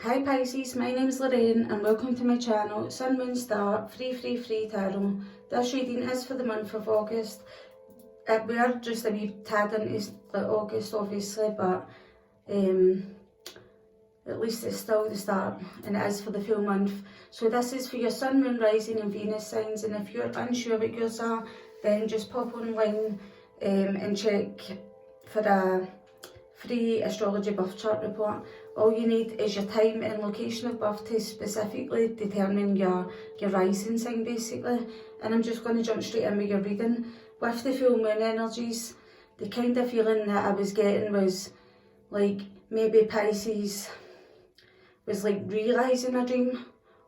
Hi Pisces, my name is Lorraine and welcome to my channel, Sun, Moon, Star, Free Tarot. This reading is for the month of August. We are just a wee tad into August obviously, but at least it's still the start and it is for the full month. So this is for your Sun, Moon, Rising and Venus signs, and if you're unsure what yours are, then just pop online and check for a free astrology birth chart report. All you need is your time and location of birth to specifically determine your rising sign basically. And I'm just going to jump straight in with your reading. With the full moon energies, the kind of feeling that I was getting was like maybe Pisces was like realising a dream,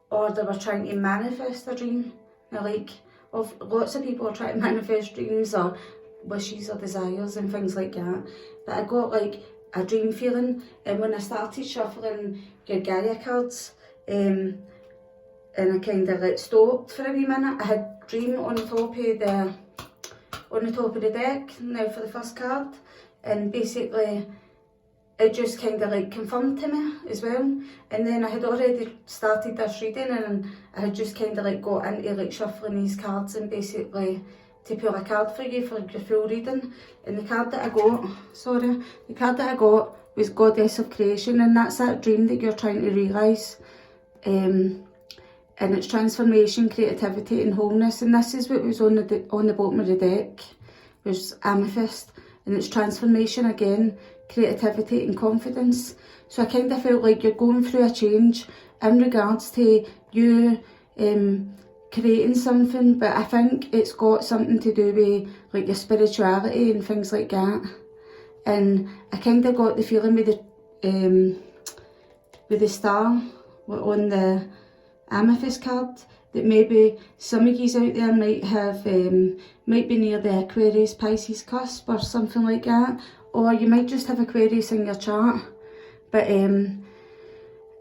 or they were trying to manifest a dream. Now lots of people are trying to manifest dreams or wishes or desires and things like that, but I got like a dream feeling, and when I started shuffling your Gaia cards and I kind of like stopped for a wee minute, I had dream on the top of the deck now for the first card, and basically it just kind of like confirmed to me as well. And then I had already started this reading and I had just kind of like got into like shuffling these cards and basically to pull a card for you for your full reading. And the card that I got was Goddess of Creation, and that's that dream that you're trying to realise. And it's transformation, creativity and wholeness, and this is what was on the bottom of the deck, was amethyst, and it's transformation again, creativity and confidence. So I kind of felt like you're going through a change in regards to you creating something, but I think it's got something to do with like your spirituality and things like that. And I kind of got the feeling with the star on the amethyst card that maybe some of you out there might be near the Aquarius Pisces cusp or something like that, or you might just have Aquarius in your chart. But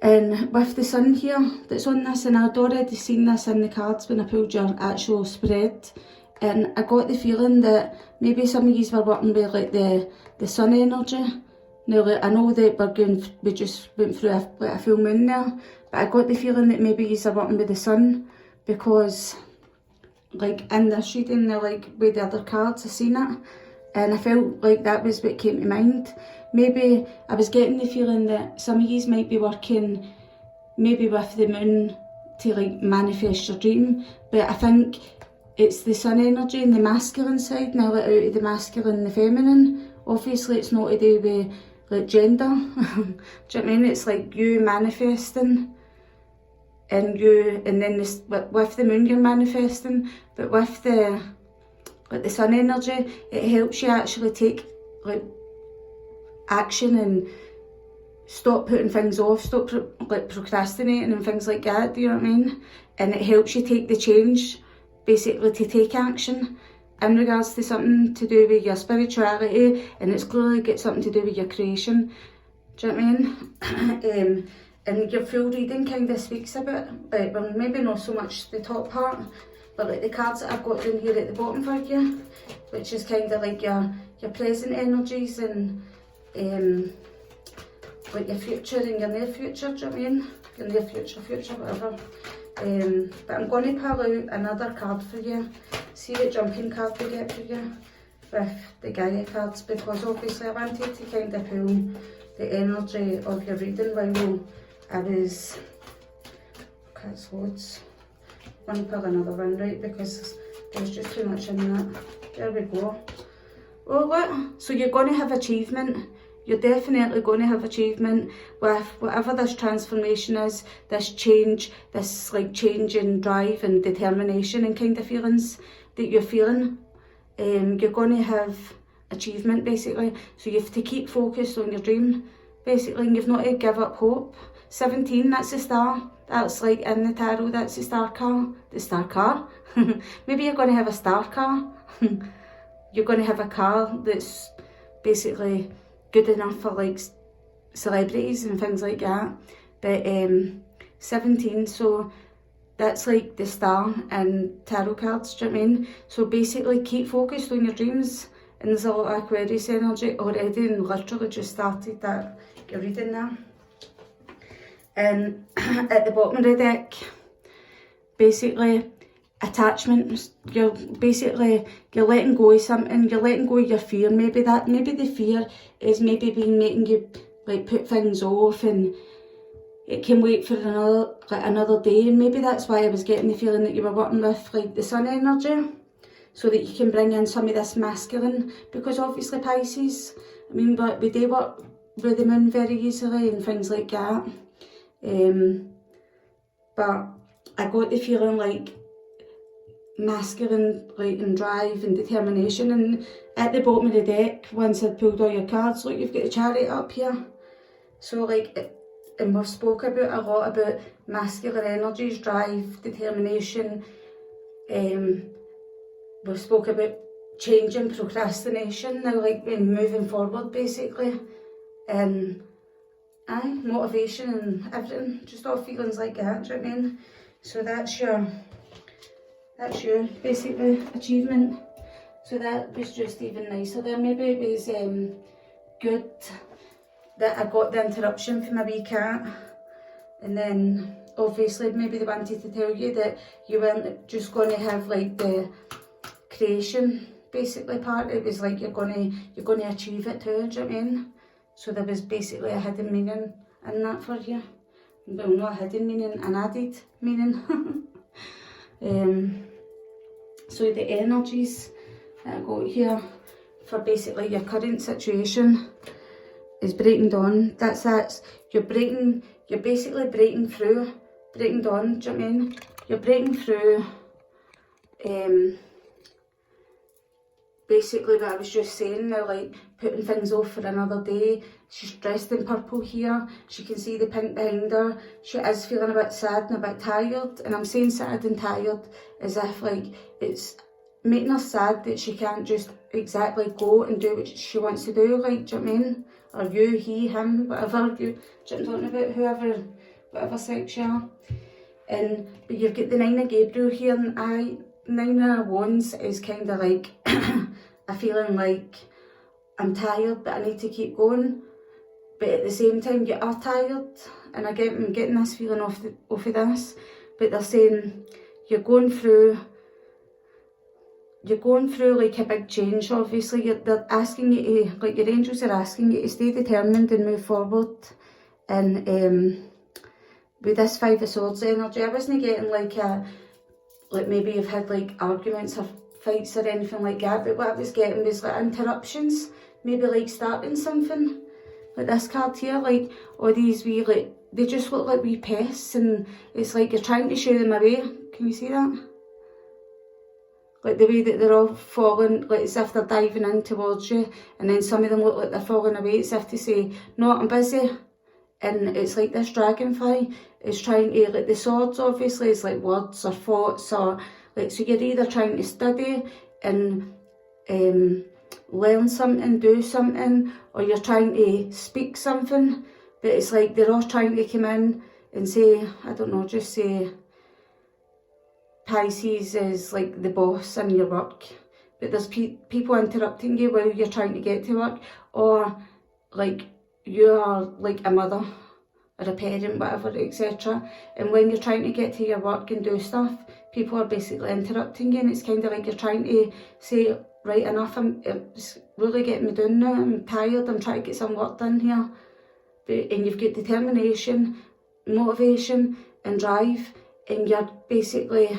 and with the sun here that's on this, and I'd already seen this in the cards when I pulled your actual spread, and I got the feeling that maybe some of you were working with like the sun energy. Now like, I know that we just went through a full moon there, but I got the feeling that maybe you are working with the sun, because like in this reading, like with the other cards I seen it, and I felt like that was what came to mind. Maybe I was getting the feeling that some of you might be working maybe with the moon to like manifest your dream, but I think it's the sun energy and the masculine side, now let out of the masculine and the feminine. Obviously it's not to do with like gender. Do you know what I mean? It's like you manifesting, and then with the moon you're manifesting, but with the sun energy, it helps you actually take like action and stop putting things off, stop procrastinating and things like that, do you know what I mean? And it helps you take the change, basically to take action in regards to something to do with your spirituality, and it's clearly got something to do with your creation, do you know what I mean? And your full reading kind of speaks about it, well maybe not so much the top part, but like the cards that I've got down here at the bottom for you, which is kind of like your present energies and like your future and your near future, do you know what I mean? Your near future, whatever. But I'm going to pull out another card for you, see what jumping card we get for you with the Gaia cards, because obviously I wanted to kind of pull the energy of your reading while I was, okay, it's loads. I'm going to pull another one, right, because there's just too much in that. There we go. Oh look, so you're going to have achievement. You're definitely going to have achievement with whatever this transformation is, this change, this like change in drive and determination and kind of feelings that you're feeling. You're going to have achievement basically. So you have to keep focused on your dream basically, and you've not to give up hope. 17, that's the star. That's like in the tarot, that's the star car. The star car. Maybe you're going to have a star car. You're going to have a car that's basically good enough for like celebrities and things like that. But 17, so that's like the star and tarot cards, do you know what I mean? So basically keep focused on your dreams, and there's a lot of Aquarius energy already and literally just started that you're reading there. And at the bottom of the deck, basically, attachment. You're letting go of something. You're letting go of your fear. Maybe the fear is maybe making you like put things off, and it can wait for another day. And maybe that's why I was getting the feeling that you were working with like the sun energy, so that you can bring in some of this masculine. Because obviously Pisces, I mean, but we do work with the moon very easily and things like that. But I got the feeling like masculine, like, and drive and determination. And at the bottom of the deck, once I'd pulled all your cards, look, you've got the Chariot up here. So like, and we've spoke about a lot about masculine energies, drive, determination. We've spoke about changing, procrastination, now like moving forward basically. Motivation and everything, just all feelings like that, do you know what I mean? So that's your basically achievement. So that was just even nicer there. Maybe it was good that I got the interruption from my wee cat, and then obviously maybe they wanted to tell you that you weren't just going to have like the creation basically part. It was like you're going to achieve it too, do you know what I mean? So there was basically a hidden meaning in that for you. Well, not a hidden meaning, an added meaning. So the energies that I got here for basically your current situation is breaking dawn. You're basically breaking through, breaking dawn, do you know what I mean? You're breaking through basically what I was just saying now, like putting things off for another day. She's dressed in purple here. She can see the pink behind her. She is feeling a bit sad and a bit tired. And I'm saying sad and tired as if like it's making her sad that she can't just exactly go and do what she wants to do, like, do you know what I mean? Or you, he, him, whatever, do you know what I'm talking about? Whatever sex you are. But you've got the Nine of Gabriel here, and Nine of Wands is kind of like a feeling like I'm tired but I need to keep going, but at the same time you are tired, and I'm getting this feeling off of this, but they're saying you're going through like a big change. Obviously they're asking you to, like, your angels are asking you to stay determined and move forward. And with this Five of Swords energy, I wasn't getting like maybe you've had like arguments or fights or anything like that, but what I was getting was like interruptions, maybe like starting something. Like this card here, like all these wee, like, they just look like wee pests, and it's like you're trying to shoo them away. Can you see that? Like the way that they're all falling, like as if they're diving in towards you, and then some of them look like they're falling away as if to say, no, I'm busy. And it's like this dragonfly is trying to, like the swords obviously is like words or thoughts, or like, so you're either trying to study and learn something, do something, or you're trying to speak something, but it's like they're all trying to come in and say, I don't know, just say Pisces is like the boss in your work, but there's people interrupting you while you're trying to get to work, or like you are like a mother or a parent, whatever, etc. And when you're trying to get to your work and do stuff, people are basically interrupting you, and it's kind of like you're trying to say, right, enough, it's really getting me down now, I'm tired, I'm trying to get some work done here. And you've got determination, motivation and drive, and you're basically,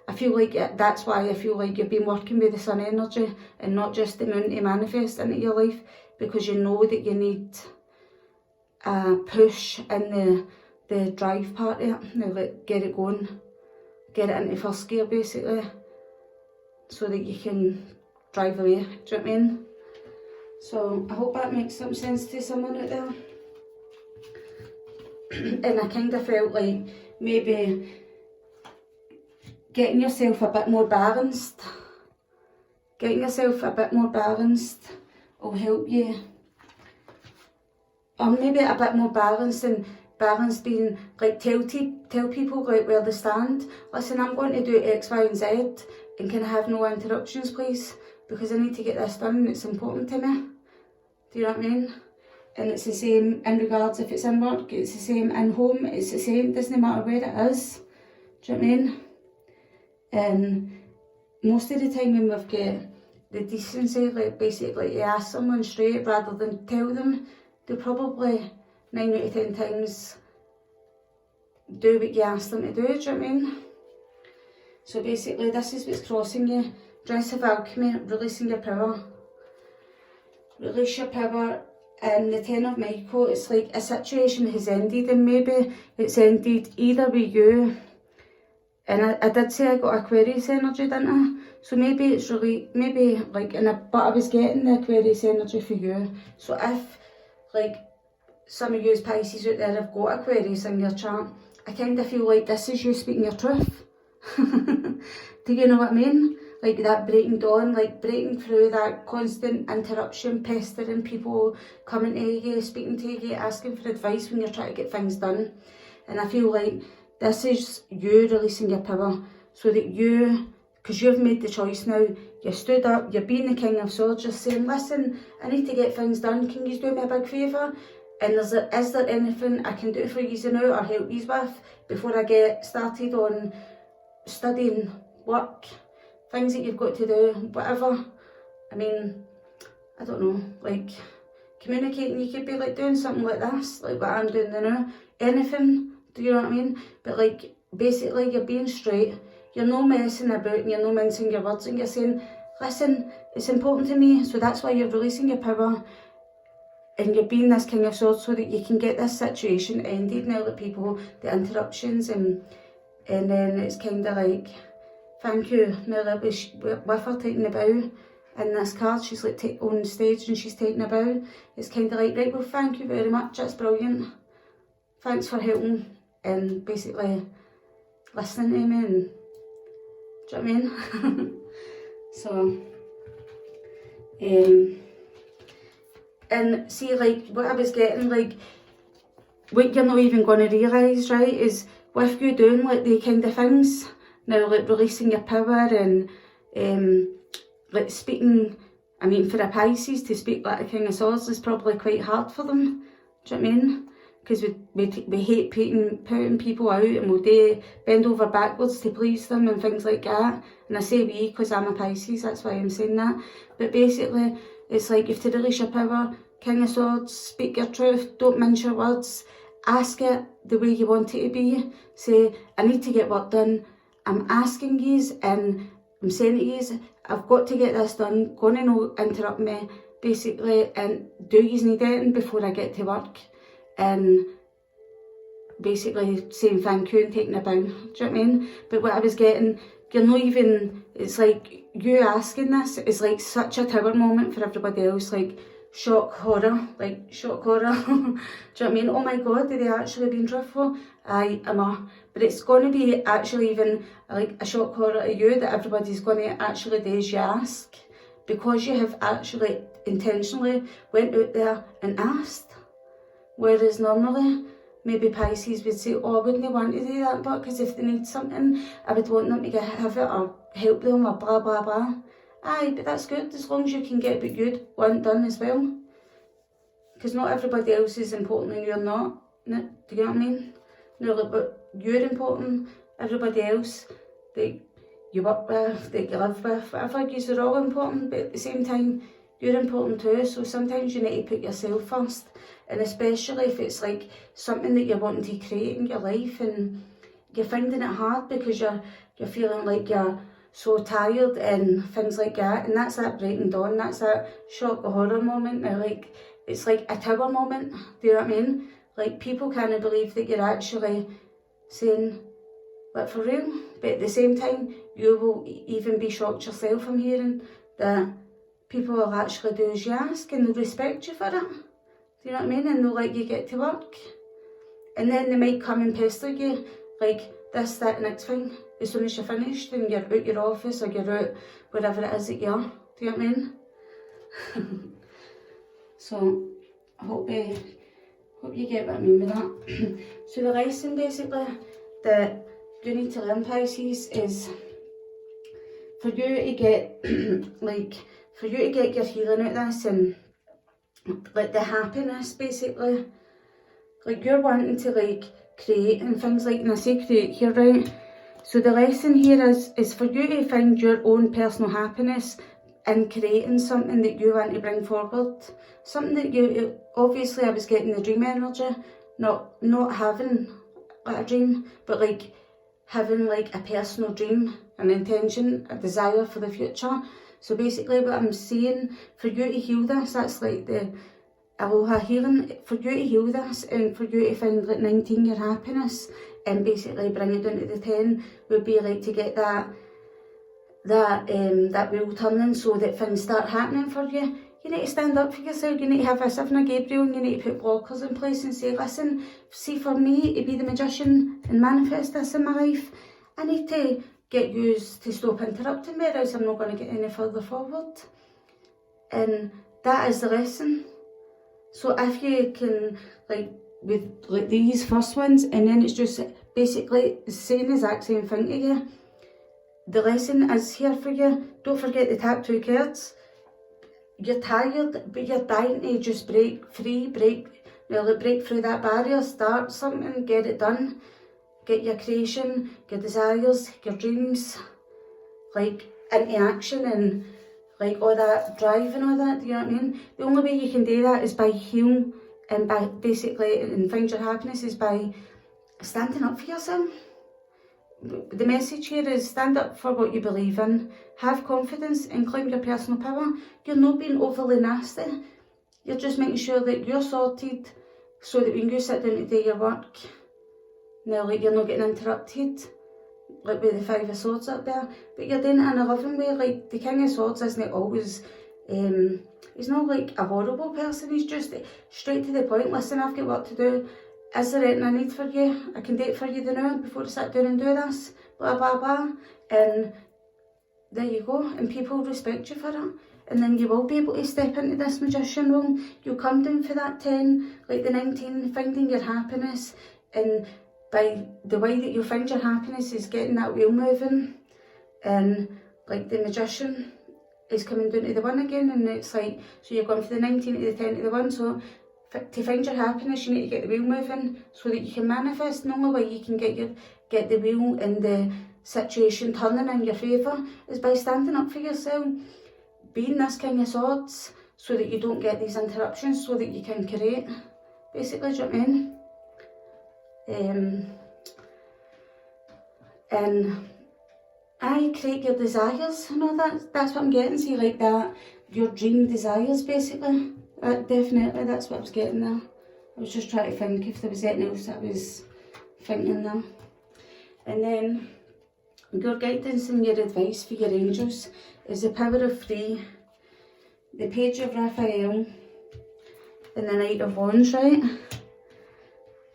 I feel like that's why I feel like you've been working with the sun energy and not just the moon to manifest into your life, because you know that you need a push in the drive part of it. Now, like, get it going, get it into first gear basically, so that you can drive away, do you know what I mean? So I hope that makes some sense to someone out there. And I kind of felt like maybe getting yourself a bit more balanced, will help you. Or maybe a bit more balanced, and balance being like tell people like where they stand. Listen, I'm going to do X, Y and Z, and can I have no interruptions please, because I need to get this done and it's important to me. Do you know what I mean? And it's the same in regards if it's in work, it's the same in home, it's the same, doesn't matter where it is. Do you know what I mean? And most of the time when we've got the decency, like basically to ask someone straight rather than tell them, they'll probably 9 out of 10 times do what you ask them to do, do you know what I mean? So basically this is what's crossing you. Dress of Alchemy, releasing your power. Release your power. And the Ten of Michael, it's like a situation has ended, and maybe it's ended either with you, and I did say I got Aquarius energy, didn't I? So maybe it's really, maybe like, but I was getting the Aquarius energy for you. So if like some of you as Pisces out there have got Aquarius in your chart, I kind of feel like this is you speaking your truth. Do you know what I mean? Like that breaking dawn, like breaking through that constant interruption, pestering people, coming to you, speaking to you, asking for advice when you're trying to get things done. And I feel like this is you releasing your power, so that you, because you've made the choice now, you stood up, you're being the King of Swords, just saying, listen, I need to get things done, can you do me a big favour? And is there anything I can do for you now or help you with before I get started on studying, work, things that you've got to do, whatever. I mean, I don't know, like communicating, you could be like doing something like this, like what I'm doing now, anything, do you know what I mean? But like, basically you're being straight, you're not messing about and you're not mincing your words, and you're saying, listen, it's important to me, so that's why you're releasing your power, and you're being this King of Swords so that you can get this situation ended now, that people, the interruptions, and then it's kind of like, thank you. Now that was with her taking a bow in this card, she's like on stage and she's taking a bow. It's kind of like, right, well, thank you very much, that's brilliant. Thanks for helping and basically listening to me, and do you know what I mean? So, and see, like, what I was getting, like, what you're not even going to realise, right, is with you doing like the kind of things, now like releasing your power and like speaking, I mean for a Pisces to speak like a King of Swords is probably quite hard for them, do you know what I mean? Because we hate putting people out, and we'll bend over backwards to please them and things like that. And I say we because I'm a Pisces, that's why I'm saying that. But basically it's like you have to release your power, King of Swords, speak your truth, don't mince your words, ask it the way you want it to be. Say, I need to get work done, I'm asking yous and I'm saying to yous, I've got to get this done, gonna no interrupt me, basically, and do yous need anything before I get to work? And basically saying thank you and taking a bow, do you know what I mean? But what I was getting, you're not even, it's like, you asking this is like such a tower moment for everybody else, like, shock horror, do you know what I mean? Oh my god, did they actually being truthful? Aye, but it's going to be actually even like a shock horror to you that everybody's going to actually do as you ask, because you have actually intentionally went out there and asked. Whereas normally, maybe Pisces would say, oh, I wouldn't want to do that, but because if they need something, I would want them to have it or help them or blah blah blah. Aye, but that's good, as long as you can get what you'd want done as well. Because not everybody else is important and you're not. Do you know what I mean? No, like, but you're important, everybody else that you work with, that you live with, whatever, you're all important, but at the same time, you're important too. So sometimes you need to put yourself first. And especially if it's like something that you're wanting to create in your life and you're finding it hard because you're feeling like you're so tired and things like that, and that's that breaking dawn, that's that shock or horror moment. Now, like, it's like a tower moment, do you know what I mean? Like, people can't believe that you're actually saying, but for real, but at the same time, you will even be shocked yourself from hearing that people will actually do as you ask and they'll respect you for it, do you know what I mean? And they'll let you get to work. And then they might come and pester you, like, this, that, and next thing, as soon as you're finished and you're out your office or you're out wherever it is that you are. Do you know what I mean? So, I hope you get what I mean with that. So the lesson basically that you need to learn, Pisces, is for you to get, like, for you to get your healing out of this and like the happiness basically. Like you're wanting to like create and things like, and I say create here, right? So the lesson here is for you to find your own personal happiness in creating something that you want to bring forward. Something that you, obviously I was getting the dream energy, not having like a dream, but like having like a personal dream, an intention, a desire for the future. So basically what I'm saying, for you to heal this, that's like the Aloha healing, for you to heal this and for you to find like 19 your happiness and basically bring it down to the 10 would be like to get that wheel turning so that things start happening for you. You need to stand up for yourself, you need to have a 7 of Gabriel, and you need to put blockers in place and say, listen, see, for me to be the magician and manifest this in my life, I need to get used to stop interrupting me, or else I'm not going to get any further forward. And that is the lesson. So if you can, like with like these first ones, and then it's just basically saying the exact same thing to you. The lesson is here for you. Don't forget to tap 2 cards. You're tired, but you're dying to just break free, break through that barrier, start something, get it done. Get your creation, your desires, your dreams, like into action and like all that drive and all that, do you know what I mean? The only way you can do that is by healing and by basically, and find your happiness is by standing up for yourself. The message here is stand up for what you believe in, have confidence and claim your personal power. You're not being overly nasty, you're just making sure that you're sorted so that when you sit down to do your work, now like you're not getting interrupted. Like with the 5 of Swords up there, but you're doing it in a loving way. Like the King of Swords isn't always, he's not like a horrible person, he's just straight to the point. Listen, I've got work to do, is there anything I need for you? I can do it for you now before I sit down and do this, blah blah blah, and there you go, and people respect you for it. And then you will be able to step into this magician role. You'll come down for that 10, like the 19, finding your happiness, and by the way that you'll find your happiness is getting that wheel moving, and like the magician is coming down to the 1 again, and it's like, so you're going from the 19 to the 10 to the 1, so to find your happiness you need to get the wheel moving so that you can manifest. The only way you can get the wheel and the situation turning in your favour is by standing up for yourself, being this King of Swords, so that you don't get these interruptions, so that you can create, basically, do you know what I mean? And I create your desires and all that. That's what I'm getting. See, like that, your dream desires, basically. Definitely, that's what I was getting there. I was just trying to think if there was anything else I was thinking there. And then your guidance and your advice for your angels is the Power of 3, the Page of Raphael, and the Knight of Wands, right?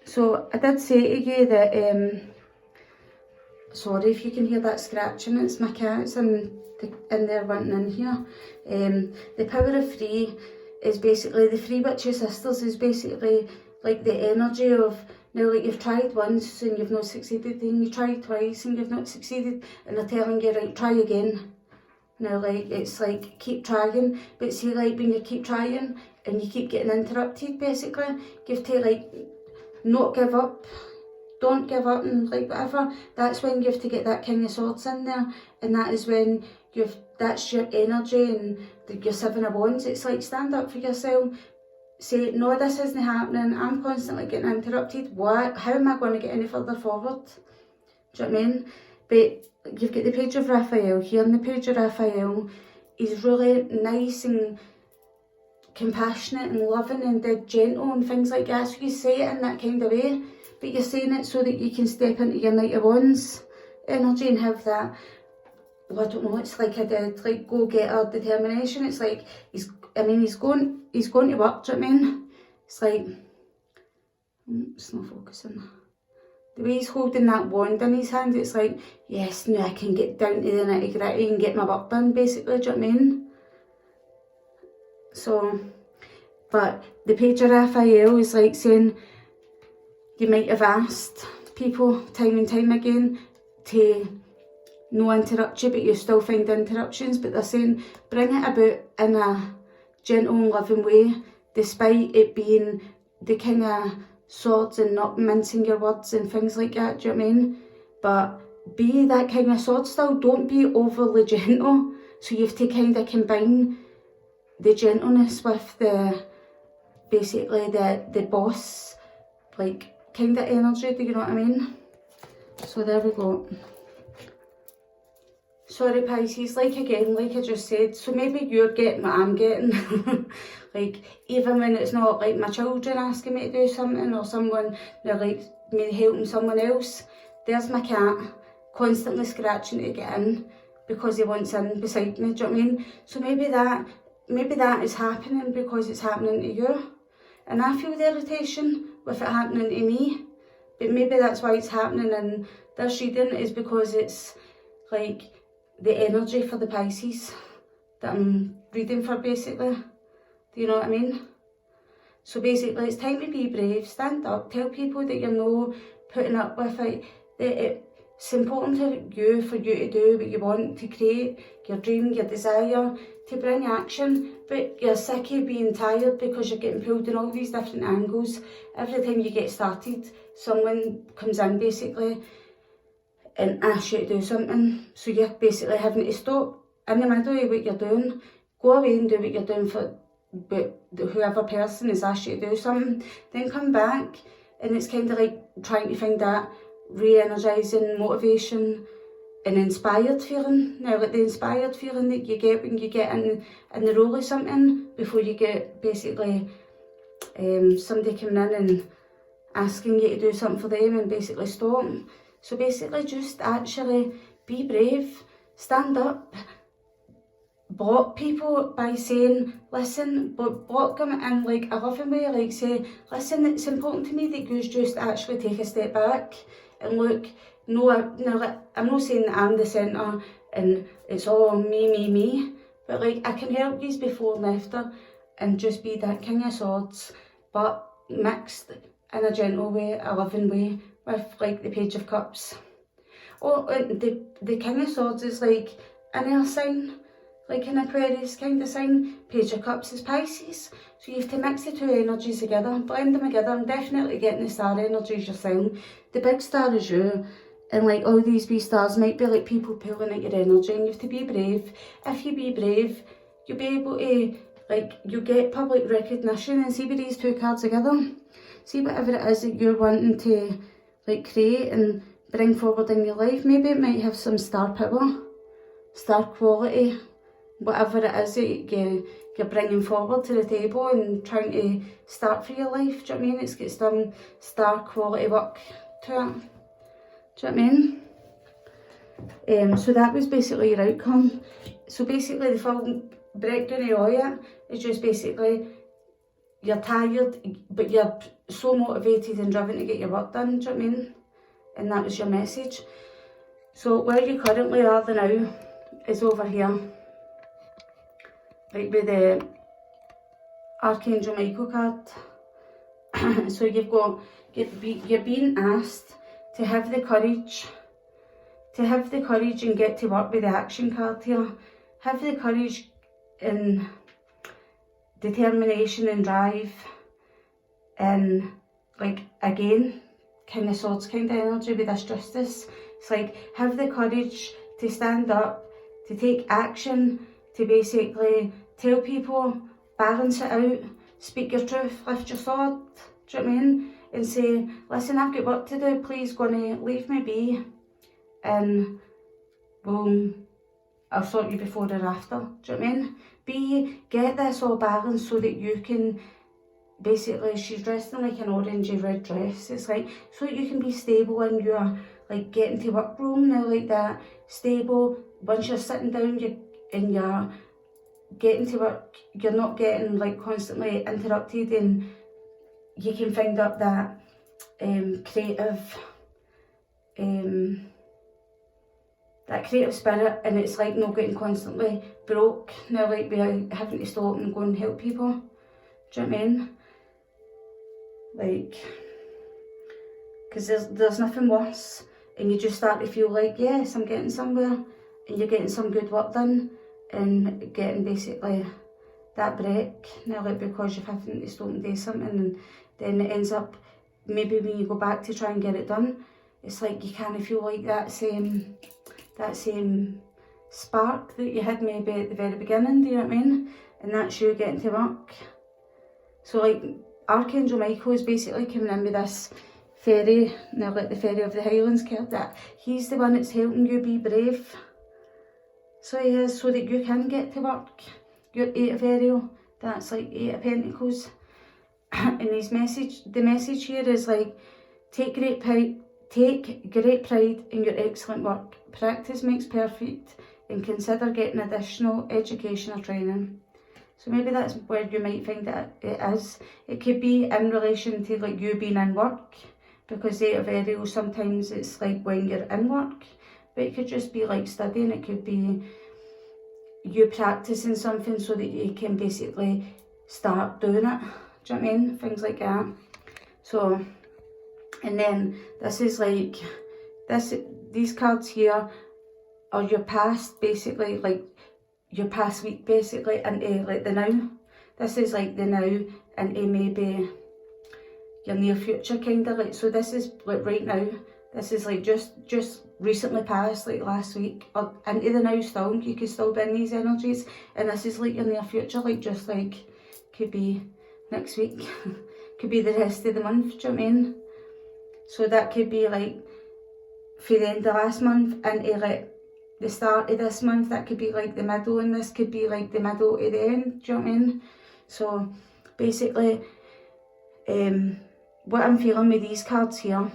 So I did say to you that, sorry if you can hear that scratching, it's my cats in there wanting in here. The Power of 3 is basically, the 3 witchy sisters is basically like the energy of, now like you've tried once and you've not succeeded, then you tried twice and you've not succeeded, and they're telling you, right, try again. Now like, it's like, keep trying, but see like when you keep trying and you keep getting interrupted, basically, you have to like, not give up, don't give up and like whatever. That's when you have to get that King of Swords in there, and that is when that's your energy and your 7 of Wands. It's like, stand up for yourself, say, no, this isn't happening, I'm constantly getting interrupted, how am I going to get any further forward? Do you know what I mean? But you've got the Page of Raphael here, and the Page of Raphael is really nice and compassionate and loving and dead gentle and things like that, so you say it in that kind of way, but you're saying it so that you can step into your Knight of Wands energy and have that, well, I don't know, it's like a dead, like, go-getter determination. It's like, he's going to work, do you know what I mean? It's like, it's not focusing. The way he's holding that wand in his hand, it's like, yes, now I can get down to the nitty-gritty and get my work done, basically, do you know what I mean? So, but the Page of Raphael is like saying, you might have asked people time and time again to no interrupt you, but you still find interruptions, but they're saying, bring it about in a gentle and loving way, despite it being the kind of swords and not mincing your words and things like that, do you know what I mean? But be that kind of sword still, don't be overly gentle. So you have to kind of combine the gentleness with the, basically the boss, like, kind of energy, do you know what I mean? So there we go. Sorry Pisces, like I just said, so maybe you're getting what I'm getting. Like, even when it's not like my children asking me to do something, or someone, they're like me helping someone else, there's my cat constantly scratching to get in because he wants in beside me, do you know what I mean? So maybe that is happening because it's happening to you. And I feel the irritation with it happening to me, but maybe that's why it's happening in this reading, is because it's like the energy for the Pisces that I'm reading for, basically. Do you know what I mean? So basically it's time to be brave, stand up, tell people that you're not putting up with it, that it's important to you for you to do what you want, to create your dream, your desire, to bring action, but you're sick of being tired because you're getting pulled in all these different angles. Every time you get started, someone comes in basically and asks you to do something, so you're basically having to stop in the middle of what you're doing, go away and do what you're doing for whoever person has asked you to do something, then come back, and it's kind of like trying to find that re-energising motivation and inspired feeling. Now, like the inspired feeling that you get when you get in the role of something, before you get basically somebody coming in and asking you to do something for them and basically stop. So basically just actually be brave, stand up, block people by saying, listen, but block them in like a loving way, like say, listen, it's important to me that you just actually take a step back and look, no, I'm not saying that I'm the centre and it's all me, but like I can help you before and after and just be that king of swords, but mixed in a gentle way, a loving way, with like the Page of Cups. Oh, and the King of Swords is like an air sign, like an Aquarius kind of sign. Page of Cups is Pisces. So you have to mix the two energies together, blend them together. I'm definitely getting the star energies yourself. The big star is you, and like all these wee stars might be like people pulling at your energy, and you have to be brave. If you be brave, you'll be able to, like, you'll get public recognition. And see with these two cards together, see whatever it is that you're wanting to like create and bring forward in your life. Maybe it might have some star power, star quality, whatever it is that you're bringing forward to the table and trying to start for your life. Do you know what I mean? It's got some star quality work to it. Do you know what I mean? So that was basically your outcome. So basically the full breakdown of all it is just basically you're tired, but you're so motivated and driven to get your work done, do you know what I mean? And that was your message. So where you currently are now is over here, like with the Archangel Michael card. So you're being asked to have the courage, and get to work with the action card here. Have the courage and determination and drive, and like again, King of Swords kind of energy with this Justice. It's like, have the courage to stand up, to take action, to basically tell people, balance it out, speak your truth, lift your sword, do you know what I mean? And say, listen, I've got work to do, please gonna leave me be, and boom, I'll sort you before or after, do you know what I mean? Get this all balanced so that you can, basically, she's dressed in like an orangey red dress, it's like, so that you can be stable and you're like getting to work room now, like that, stable. Once you're sitting down, you're getting to work, you're not getting like constantly interrupted, and you can find up that creative spirit, and it's like not getting constantly broke now, like we're having to stop and go and help people. Do you know what I mean? Like, because there's nothing worse, and you just start to feel like, yes, I'm getting somewhere, and you're getting some good work done, and getting basically that break, now like because you're having to stop and do something, and then it ends up, maybe when you go back to try and get it done, it's like you kind of feel like that same spark that you had maybe at the very beginning, do you know what I mean? And that's you getting to work. So like Archangel Michael is basically coming in with this fairy, now like the fairy of the Highlands card, that he's the one that's helping you be brave. So he is, so that you can get to work. Your 8 of Ariel, that's like 8 of Pentacles. And the message here is like, take great pride in your excellent work. Practice makes perfect, and consider getting additional education or training. So maybe that's where you might find that it is. It could be in relation to like you being in work, because 8 of Ariel, sometimes it's like when you're in work, but it could just be like studying. It could be you practicing something so that you can basically start doing it. Do you know what I mean? Things like that. So, and then this is like, these cards here are your past, basically, like your past week, basically, into like the now. This is like the now into maybe your near future, kind of like. So this is like right now. This is like just recently passed, like last week, or into the now still. You could still be in these energies, and this is like your near future, like just like could be next week, could be the rest of the month. Do you know what I mean? So that could be like for the end of last month into like the start of this month. That could be like the middle, and this could be like the middle to the end. Do you know what I mean? So basically, what I'm feeling with these cards here,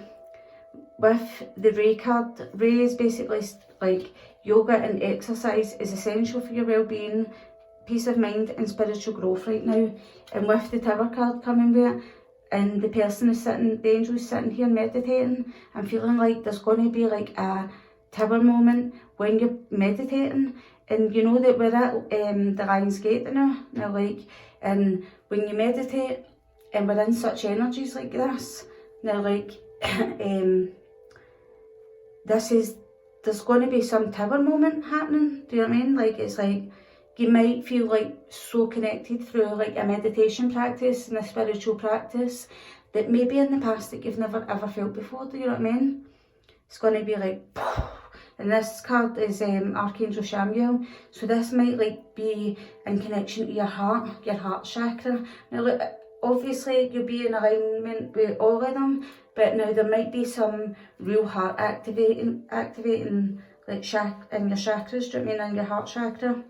with the Ray card, Ray is basically like yoga and exercise is essential for your well-being, peace of mind and spiritual growth right now. And with the Tower card coming with it, and the person is sitting, the angel is sitting here meditating, I'm feeling like there's going to be like a Tower moment when you're meditating. And you know that we're at the Lion's Gate now, like, and when you meditate and we're in such energies like this, now like, there's going to be some Tower moment happening, do you know what I mean? Like, it's like, you might feel like so connected through like a meditation practice and a spiritual practice that maybe in the past that you've never ever felt before, do you know what I mean? It's going to be like, and this card is Archangel Chamuel, so this might like be in connection to your heart chakra. Now look, obviously you'll be in alignment with all of them, but now there might be some real heart activating like in your chakras, do you know what I mean, in your heart chakra.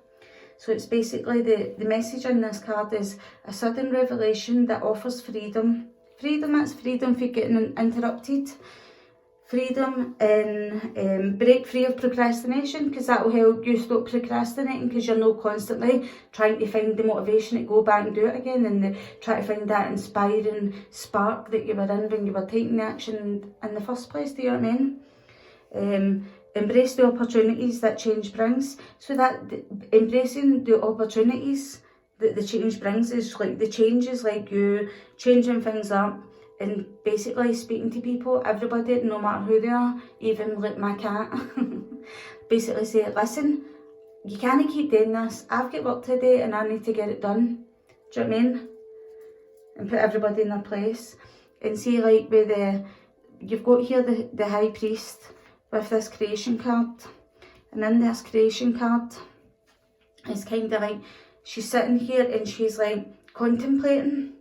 So it's basically the message in this card is a sudden revelation that offers freedom. That's freedom for getting interrupted. Freedom and break free of procrastination, because that will help you stop procrastinating, because you're not constantly trying to find the motivation to go back and do it again, and try to find that inspiring spark that you were in when you were taking the action in the first place, do you know what I mean? Embrace the opportunities that change brings. So that embracing the opportunities that the change brings is like, the change is like you changing things up and basically speaking to people, everybody, no matter who they are, even like my cat. Basically say, listen, you can't keep doing this. I've got work to do and I need to get it done. Do you know what I mean? And put everybody in their place. And see, like with you've got here the High Priest with this creation card, and in this creation card it's kind of like she's sitting here and she's like contemplating,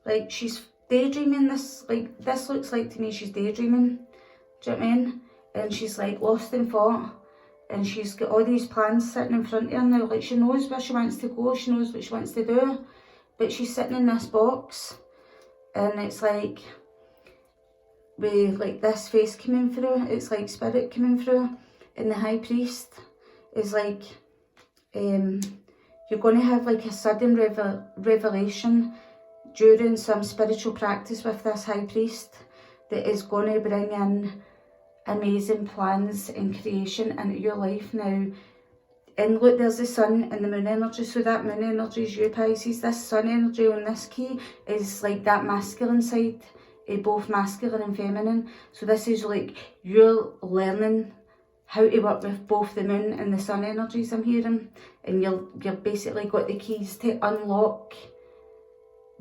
like she's daydreaming. This looks like to me she's daydreaming, do you know what I mean? And she's like lost in thought, and she's got all these plans sitting in front of her now, like she knows where she wants to go, she knows what she wants to do, but she's sitting in this box, and it's like with like this face coming through, it's like spirit coming through, and the High Priest is like, you're going to have like a sudden revelation during some spiritual practice with this High Priest that is going to bring in amazing plans and creation into your life now. And look, there's the sun and the moon energy, so that moon energy is you, Pisces. This sun energy on this key is like that masculine side, both masculine and feminine. So this is like you're learning how to work with both the moon and the sun energies, I'm hearing. And you've basically got the keys to unlock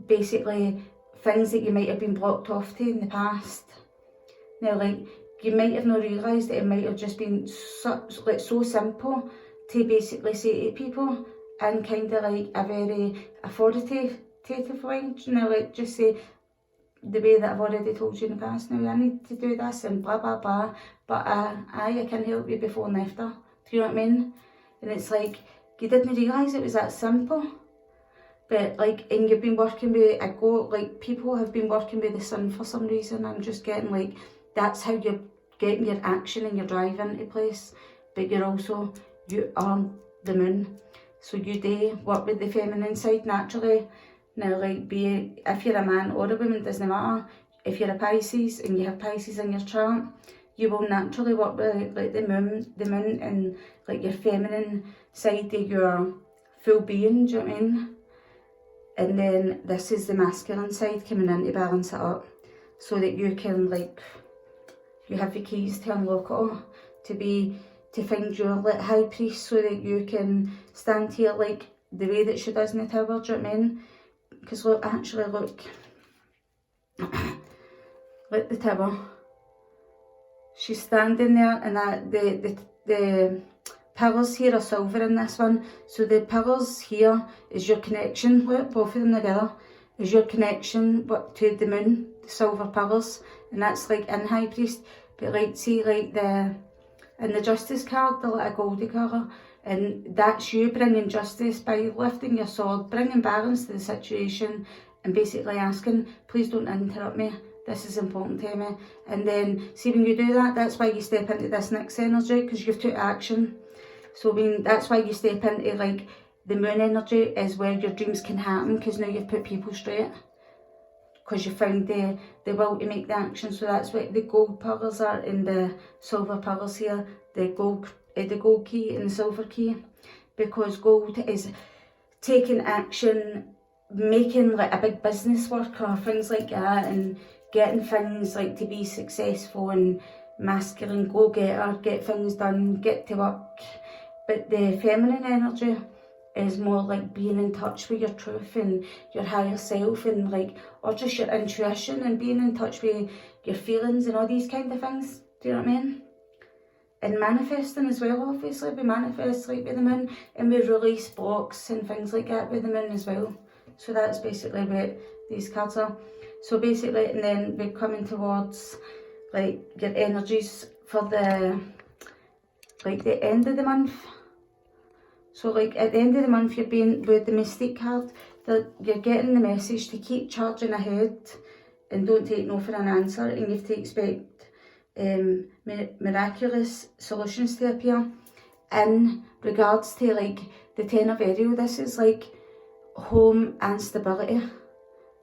basically things that you might have been blocked off to in the past. Now, like, you might have not realised that it might have just been so simple to basically say to people in kind of like a very authoritative way, you know, like just say the way that I've already told you in the past, now I need to do this and blah blah blah, but I can help you before and after, do you know what I mean? And it's like, you didn't realise it was that simple. But like, and you've been working with, like people have been working with the sun for some reason. I'm just getting like, that's how you're getting your action and your drive into place. But you are the moon. So you do work with the feminine side naturally. Now, like, if you're a man or a woman, it doesn't matter. If you're a Pisces and you have Pisces in your chart, you will naturally work with like the moon and like your feminine side of your full being, do you know what I mean? And then this is the masculine side coming in to balance it up, so that you can, like, you have the keys to unlock it all, to find your like high priest, so that you can stand here like the way that she does in the tower, do you know what I mean? Because look, actually look, look the tower. She's standing there, and that the pillars here are silver in this one. So the pillars here is your connection, look, both of them together, is your connection to the moon, the silver pillars, and that's like in High Priest. But like, see, like in the Justice card, the little goldy colour, and that's you bringing justice by lifting your sword, bringing balance to the situation, and basically asking, please don't interrupt me, this is important to me. And then, see, when you do that, that's why you step into this next energy, because you've took action. So that's why you step into like the moon energy, is where your dreams can happen, because now you've put people straight, because you found the will to make the action. So that's what the gold pillars are, and the silver pillars here, the gold key and the silver key, because gold is taking action, making like a big business work or things like that, and getting things like to be successful and masculine, go-getter, get things done, get to work. But the feminine energy is more like being in touch with your truth and your higher self, and like, or just your intuition, and being in touch with your feelings and all these kind of things, do you know what I mean? And manifesting as well, obviously. We manifest like with the moon, and we release blocks and things like that with the moon as well. So that's basically what these cards are. So basically, and then we're coming towards like your energies for the end of the month. So like at the end of the month, you're being with the Mystique card, that you're getting the message to keep charging ahead and don't take no for an answer, and you have to expect miraculous solutions to appear. In regards to like the Ten of Ariel, this is like home and stability.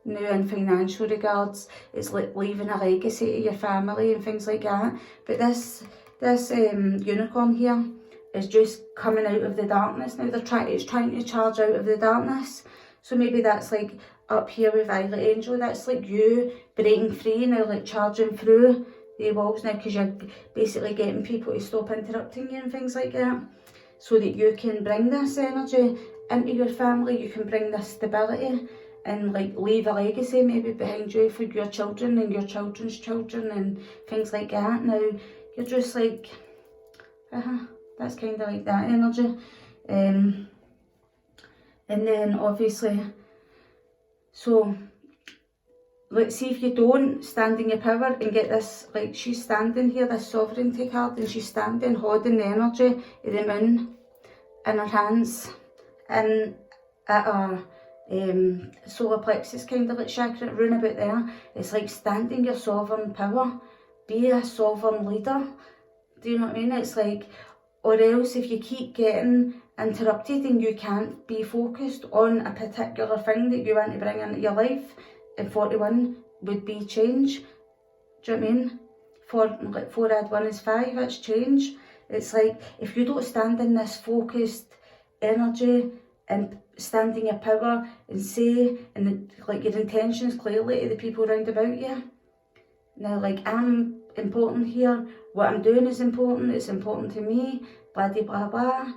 Now in financial regards, it's like leaving a legacy to your family and things like that. But this unicorn here is just coming out of the darkness. Now it's trying to charge out of the darkness. So maybe that's like up here with Violet Angel, that's like you breaking free now, like charging through the walls now, because you're basically getting people to stop interrupting you and things like that, so that you can bring this energy into your family, you can bring this stability and like leave a legacy maybe behind you for your children and your children's children and things like that. Now you're just like, that's kind of like that energy. And then obviously, so let's see if you don't stand in your power and get this, like she's standing here, this sovereignty card, and she's standing holding the energy of the moon in her hands and at her solar plexus, kind of like chakra rune about there. It's like standing your sovereign power, be a sovereign leader, do you know what I mean? It's like, or else if you keep getting interrupted and you can't be focused on a particular thing that you want to bring into your life, and 41 would be change, do you know what I mean? 4 add 1 is 5, that's change. It's like, if you don't stand in this focused energy and stand in your power and say, and like your intentions clearly to the people around about you. Now like, I'm important here, what I'm doing is important, it's important to me, blah blah blah.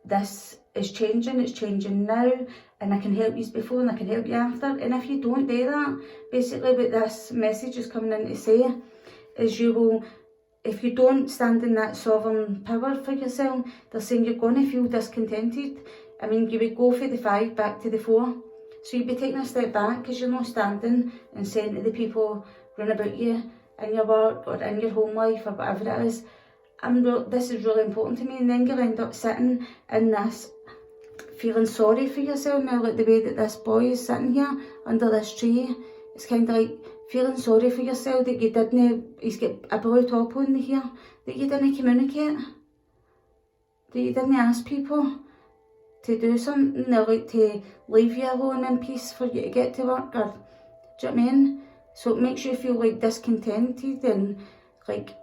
This is changing, it's changing now, and I can help you before and I can help you after. And if you don't do that, basically what this message is coming in to say is you will, if you don't stand in that sovereign power for yourself, they're saying you're going to feel discontented. I mean, you would go for the 5 back to the 4. So you'd be taking a step back because you're not standing and saying to the people round about you in your work or in your home life or whatever it is, this is really important to me. And then you'll end up sitting in this, feeling sorry for yourself now, like the way that this boy is sitting here under this tree. It's kind of like feeling sorry for yourself that you didn't, he's got a blue top on here, that you didn't communicate, that you didn't ask people to do something, or like to leave you alone in peace for you to get to work, or, do you know what I mean? So it makes you feel like discontented and like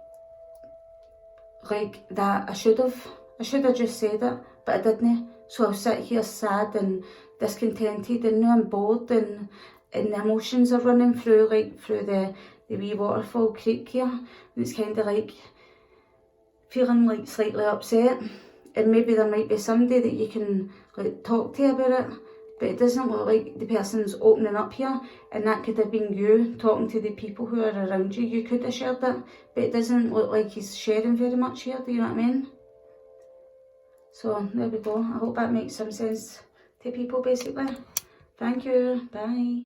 that I should have just said it, but I didn't. So I'll sit here sad and discontented, and now I'm bored, and the emotions are running through the wee waterfall creek here, and it's kind of like feeling like slightly upset. And maybe there might be somebody that you can like talk to about it, but it doesn't look like the person's opening up here, and that could have been you talking to the people who are around you. You could have shared it, but it doesn't look like he's sharing very much here, do you know what I mean? So there we go. I hope that makes some sense to people basically. Thank you. Bye.